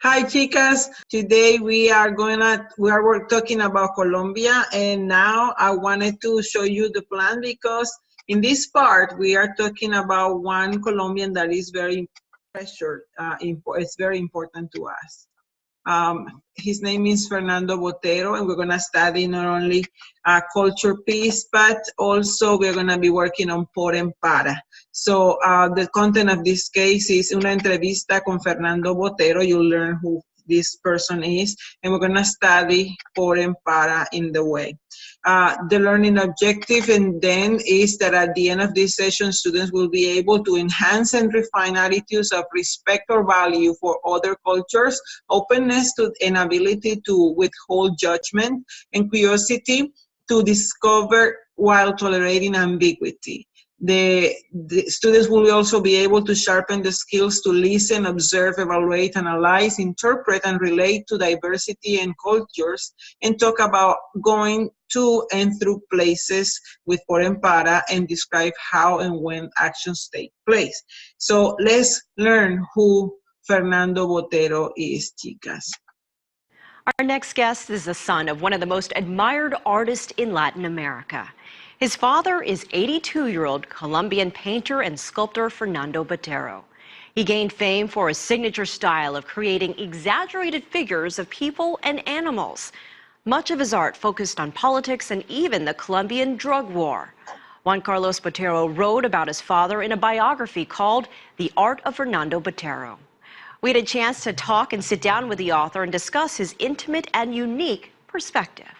Hi, chicas. Today we're talking about Colombia, and now I wanted to show you the plan because in this part we are talking about one Colombian that is very pressure. It's very important to us. His name is Fernando Botero, and we're going to study not only a culture piece, but also we're going to be working on por and para. So the content of this case is una entrevista con Fernando Botero. You'll learn who this person is, and we're going to study por and para in the way. The learning objective and then is that at the end of this session, students will be able to enhance and refine attitudes of respect or value for other cultures, openness to and ability to withhold judgment, and curiosity to discover while tolerating ambiguity. The students will also be able to sharpen the skills to listen, observe, evaluate, analyze, interpret, and relate to diversity and cultures, and talk about going to and through places with por and para, and describe how and when actions take place. So let's learn who Fernando Botero is, chicas. Our next guest is the son of one of the most admired artists in Latin America. His father is 82-year-old Colombian painter and sculptor Fernando Botero. He gained fame for his signature style of creating exaggerated figures of people and animals. Much of his art focused on politics and even the Colombian drug war. Juan Carlos Botero wrote about his father in a biography called The Art of Fernando Botero. We had a chance to talk and sit down with the author and discuss his intimate and unique perspective.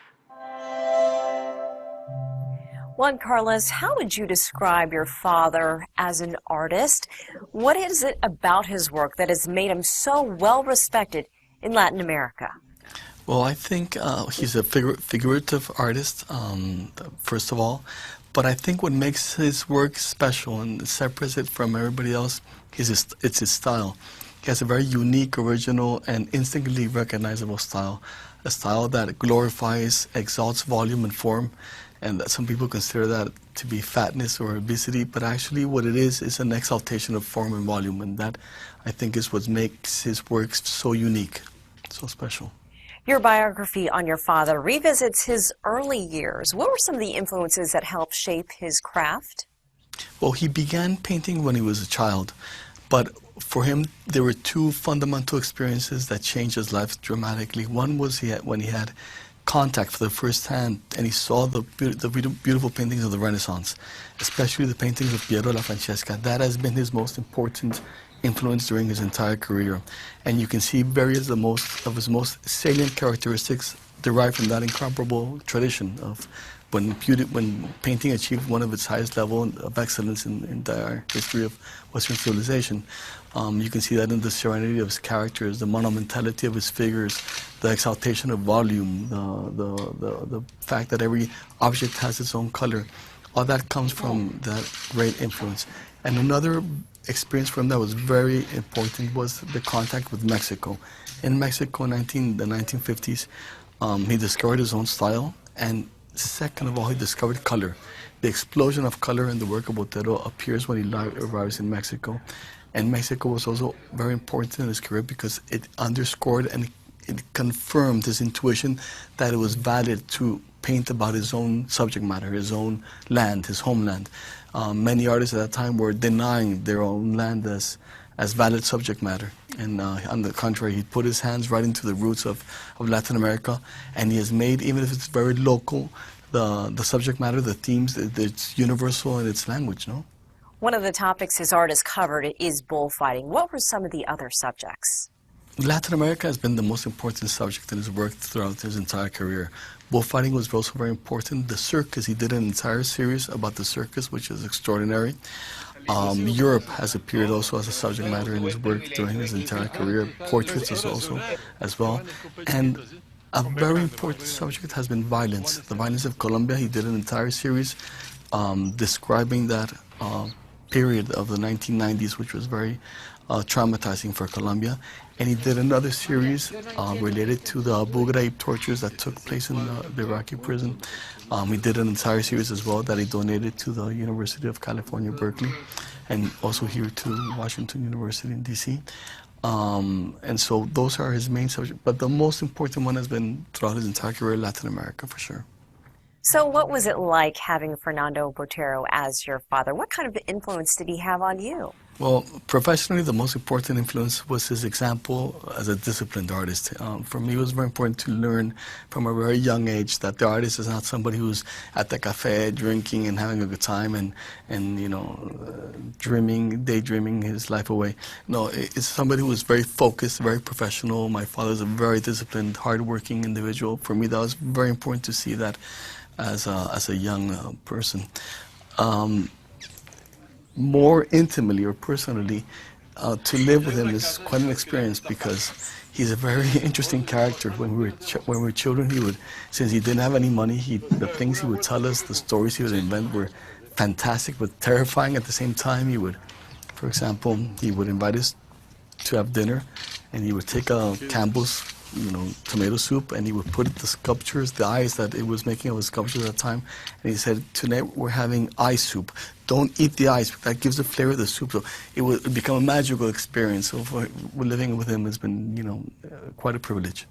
Juan Carlos, how would you describe your father as an artist? What is it about his work that has made him so well respected in Latin America? Well, I think he's a figurative artist, first of all. But I think what makes his work special and separates it from everybody else is it's his style. He has a very unique, original, and instantly recognizable style. A style that glorifies, exalts volume and form, and that some people consider that to be fatness or obesity, but actually what it is an exaltation of form and volume, and that, I think, is what makes his works so unique, so special. Your biography on your father revisits his early years. What were some of the influences that helped shape his craft? Well, he began painting when he was a child, but for him, there were two fundamental experiences that changed his life dramatically. One was when he had contact for the first hand, and he saw the beautiful paintings of the Renaissance, especially the paintings of Piero la Francesca. That has been his most important influence during his entire career. And you can see various of his most salient characteristics derived from that incomparable tradition of when painting achieved one of its highest level of excellence in the history of Western civilization. You can see that in the serenity of his characters, the monumentality of his figures, the exaltation of volume, the fact that every object has its own color. All that comes from that great influence. And another experience for him that was very important was the contact with Mexico. In Mexico in the 1950s, he discovered his own style, and second of all, he discovered color. The explosion of color in the work of Botero appears when he arrives in Mexico. And Mexico was also very important in his career because it underscored and it confirmed his intuition that it was valid to paint about his own subject matter, his own land, his homeland. Many artists at that time were denying their own land as valid subject matter. And on the contrary, he put his hands right into the roots of Latin America, and he has made, even if it's very local, the subject matter, the themes, it's universal in its language, no? One of the topics his art has covered is bullfighting. What were some of the other subjects? Latin America has been the most important subject in his work throughout his entire career. Bullfighting was also very important. The circus, he did an entire series about the circus, which is extraordinary. Europe has appeared also as a subject matter in his work during his entire career. Portraits is also as well. And a very important subject has been violence. The violence of Colombia, he did an entire series describing that period of the 1990s, which was very traumatizing for Colombia. And he did another series related to the Abu Ghraib tortures that took place in the Iraqi prison. He did an entire series as well that he donated to the University of California, Berkeley, and also here to Washington University in DC. And so those are his main subjects. But the most important one has been throughout his entire career, Latin America, for sure. So what was it like having Fernando Botero as your father? What kind of influence did he have on you? Well, professionally, the most important influence was his example as a disciplined artist. For me, it was very important to learn from a very young age that the artist is not somebody who's at the cafe drinking and having a good time and you know, daydreaming his life away. No, it's somebody who is very focused, very professional. My father's a very disciplined, hardworking individual. For me, that was very important to see that as a young person. More intimately or personally, to live with him is quite an experience because he's a very interesting character. When we were children, he would, since he didn't have any money, the things he would tell us, the stories he would invent were fantastic but terrifying at the same time. He would, for example, he would invite us to have dinner, and he would take a Campbell's, tomato soup, and he would put the sculptures, the eyes that it was making of his sculptures at the time, and he said, "Tonight we're having eye soup. Don't eat the eyes. That gives the flavor of the soup." So it would become a magical experience. So living with him has been, quite a privilege.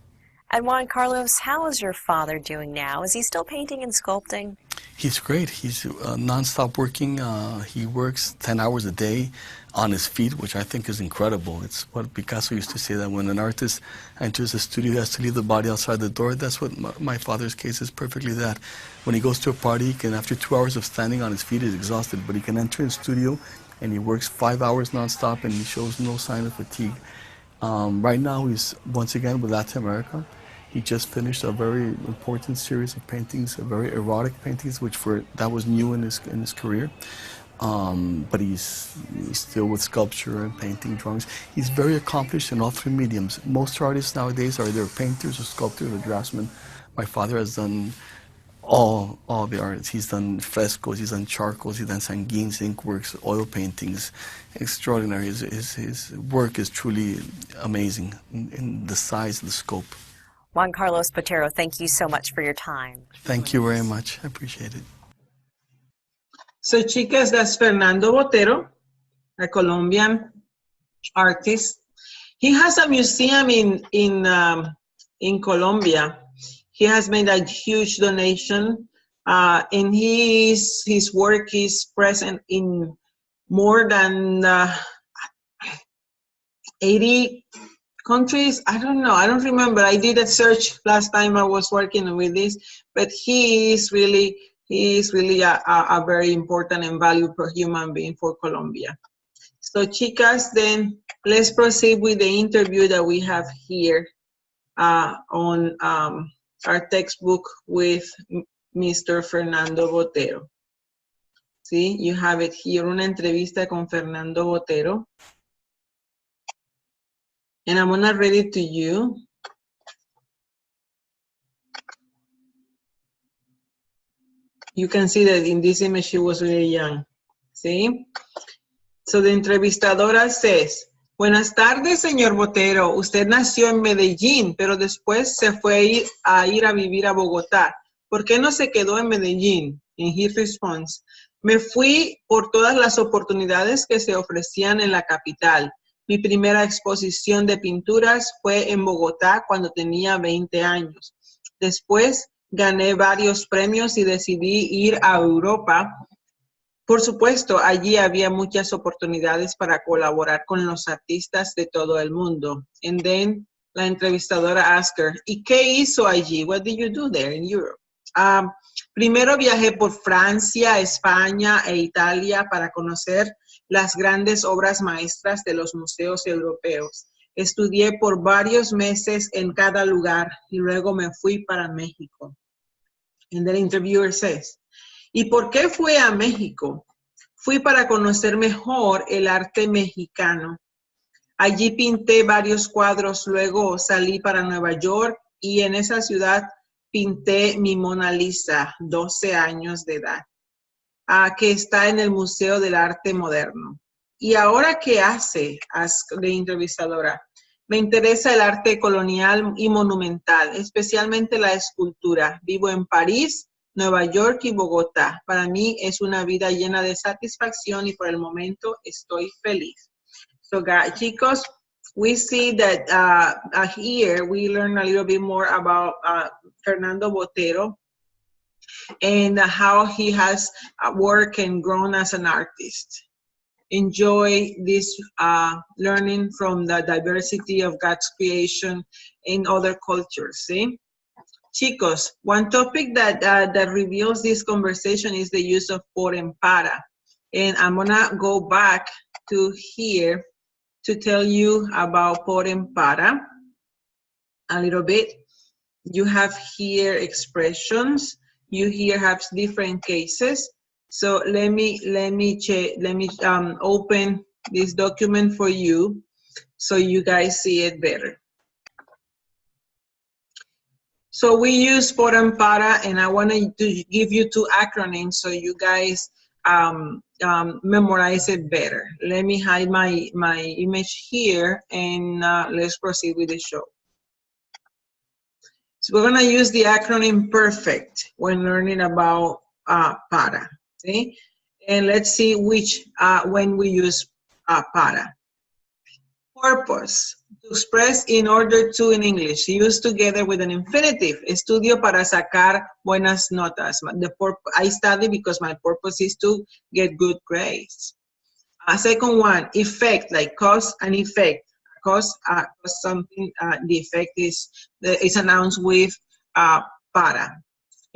And Juan Carlos, how is your father doing now? Is he still painting and sculpting? He's great. He's non-stop working. He works 10 hours a day on his feet, which I think is incredible. It's what Picasso used to say, that when an artist enters a studio, he has to leave the body outside the door. That's what my father's case is, perfectly that. When he goes to a party, he can, after 2 hours of standing on his feet, he's exhausted, but he can enter his studio and he works 5 hours non-stop and he shows no sign of fatigue. Right now, he's once again with Latin America. He just finished a very important series of paintings, very erotic paintings, that was new in his career. But he's still with sculpture and painting, drawings. He's very accomplished in all three mediums. Most artists nowadays are either painters or sculptors or draftsmen. My father has done all the arts. He's done frescoes, he's done charcoals, he's done sanguines, ink works, oil paintings. Extraordinary. His work is truly amazing in the size, the scope. Juan Carlos Botero, thank you so much for your time. Thank you very much. I appreciate it. So, chicas, that's Fernando Botero, a Colombian artist. He has a museum in Colombia. He has made a huge donation, and his work is present in more than 80 countries. I don't know. I don't remember. I did a search last time I was working with this, but he is really a very important and valuable human being for Colombia. So, chicas, then let's proceed with the interview that we have here on our textbook with Mr. Fernando Botero. See, you have it here, una entrevista con Fernando Botero. And I'm gonna read it to you. You can see that in this image she was really young. See? So the entrevistadora says, "Buenas tardes, señor Botero. Usted nació en Medellín, pero después se fue a ir a vivir a Bogotá. ¿Por qué no se quedó en Medellín?" And he responds, "Me fui por todas las oportunidades que se ofrecían en la capital. Mi primera exposición de pinturas fue en Bogotá cuando tenía 20 años. Después gané varios premios y decidí ir a Europa. Por supuesto, allí había muchas oportunidades para colaborar con los artistas de todo el mundo." And then la entrevistadora asked her, "¿Y qué hizo allí? What did you do there in Europe?" Primero viajé por Francia, España e Italia para conocer las grandes obras maestras de los museos europeos. Estudié por varios meses en cada lugar y luego me fui para México. And the interviewer says, "¿Y por qué fue a México?" "Fui para conocer mejor el arte mexicano. Allí pinté varios cuadros, luego salí para Nueva York y en esa ciudad pinté mi Mona Lisa, 12 años de edad, que está en el Museo del Arte Moderno." "¿Y ahora qué hace?" asked the entrevistadora. "Me interesa el arte colonial y monumental, especialmente la escultura. Vivo en París, Nueva York y Bogotá. Para mí es una vida llena de satisfacción y por el momento estoy feliz." So, chicos, we see that here we learn a little bit more about Fernando Botero and how he has worked and grown as an artist. Enjoy this learning from the diversity of God's creation in other cultures, see? Chicos, one topic that reveals this conversation is the use of por and para. And I'm gonna go back to here to tell you about por and para a little bit. You have here expressions. You here have different cases. So let me open this document for you so you guys see it better. So we use por and para, and I want to give you two acronyms so you guys memorize it better. Let me hide my image here, and let's proceed with the show. So we're gonna use the acronym PERFECT when learning about para, see? And let's see which, when we use para. Purpose, to express in order to in English, used together with an infinitive. Estudio para sacar buenas notas. I study because my purpose is to get good grades. Second one, effect, like cause and effect. Cause something, the effect is announced with para.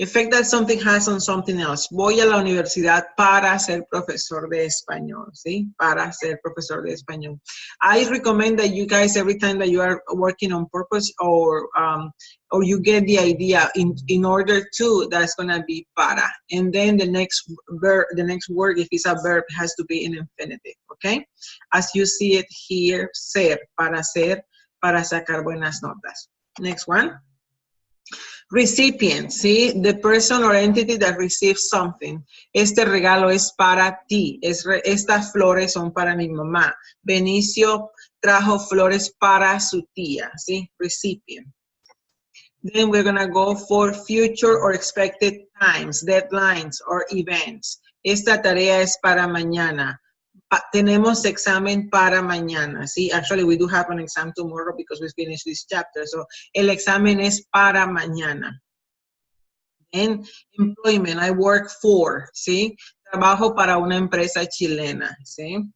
Effect that something has on something else. Voy a la universidad para ser profesor de español, ¿sí? Para ser profesor de español. I recommend that you guys, every time that you are working on purpose or you get the idea, in order to, that's gonna be para. And then the next verb, the next word, if it's a verb, has to be in infinitive, okay? As you see it here, ser, para sacar buenas notas. Next one. Recipient, ¿sí? The person or entity that receives something. Este regalo es para ti. Estas flores son para mi mamá. Benicio trajo flores para su tía, ¿sí? Recipient. Then we're gonna go for future or expected times, deadlines or events. Esta tarea es para mañana. Tenemos examen para mañana, ¿sí? Actually, we do have an exam tomorrow because we finished this chapter. So, el examen es para mañana. And employment, I work for, ¿sí? Trabajo para una empresa chilena, ¿sí?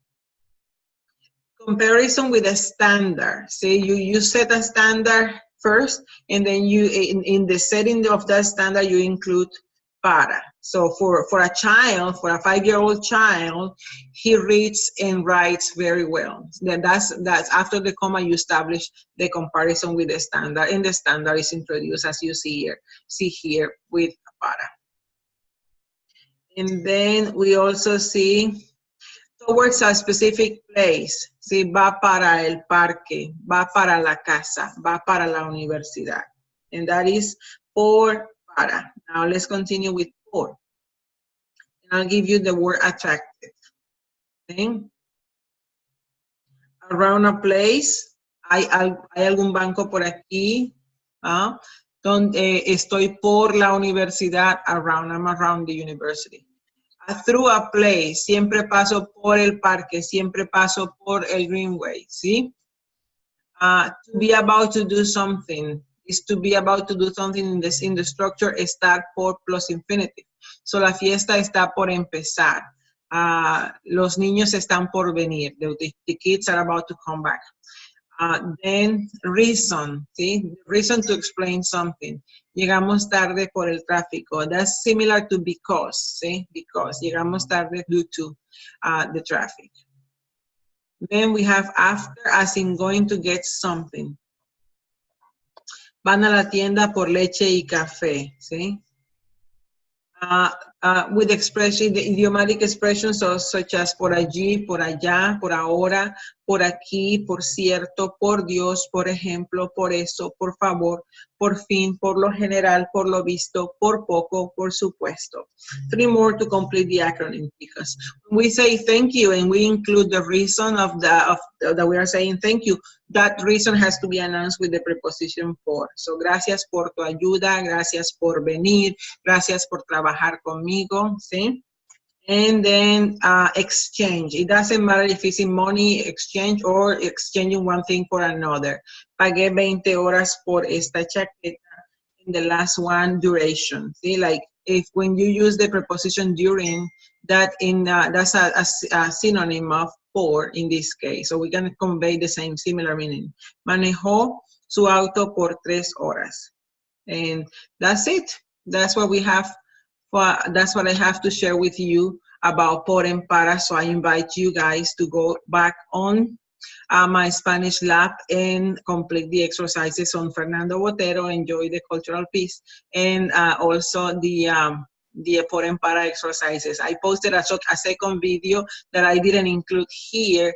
Comparison with a standard, ¿sí? You set a standard first, and then you, in the setting of that standard, you include para. So for a child, for a 5-year-old child, he reads and writes very well. That's after the comma, you establish the comparison with the standard, and the standard is introduced as you see here with para. And then we also see towards a specific place. Sí, va para el parque, va para la casa, va para la universidad. And that is por para. Now let's continue with por. And I'll give you the word attractive. Okay? Around a place, hay algún banco por aquí, donde estoy por la universidad, I'm around the university. Through a place, siempre paso por el parque, siempre paso por el greenway, ¿sí? To be about to do something is to be about to do something in the structure, estar por plus infinitive. So la fiesta está por empezar. Los niños están por venir. The kids are about to come back. Then reason, ¿sí? Reason to explain something. Llegamos tarde por el tráfico. That's similar to because, ¿sí? Because. Llegamos tarde due to the traffic. Then we have after, as in going to get something. Van a la tienda por leche y café, ¿sí? With expression, the idiomatic expressions such as por allí, por allá, por ahora, por aquí, por cierto, por Dios, por ejemplo, por eso, por favor, por fin, por lo general, por lo visto, por poco, por supuesto. 3 more to complete the acronym, because when we say thank you and we include the reason that we are saying thank you, that reason has to be announced with the preposition por. So, gracias por tu ayuda, gracias por venir, gracias por trabajar conmigo, ¿sí? And then exchange. It doesn't matter if it's in money exchange or exchanging one thing for another. Pagué 20 horas por esta chaqueta. In the last one, duration. See, like if when you use the preposition during, that's a synonym of por in this case. So we're going to convey the same similar meaning. Manejó su auto por 3 horas. And that's it. That's what we have. That's what I have to share with you about por and para. So I invite you guys to go back on my Spanish lab and complete the exercises on Fernando Botero, enjoy the cultural piece, and also the por and para exercises. I posted a second video that I didn't include here,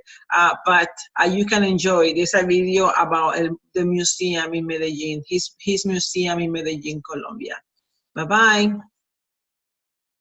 but you can enjoy. There's a video about the museum in Medellin, his museum in Medellin, Colombia. Bye-bye.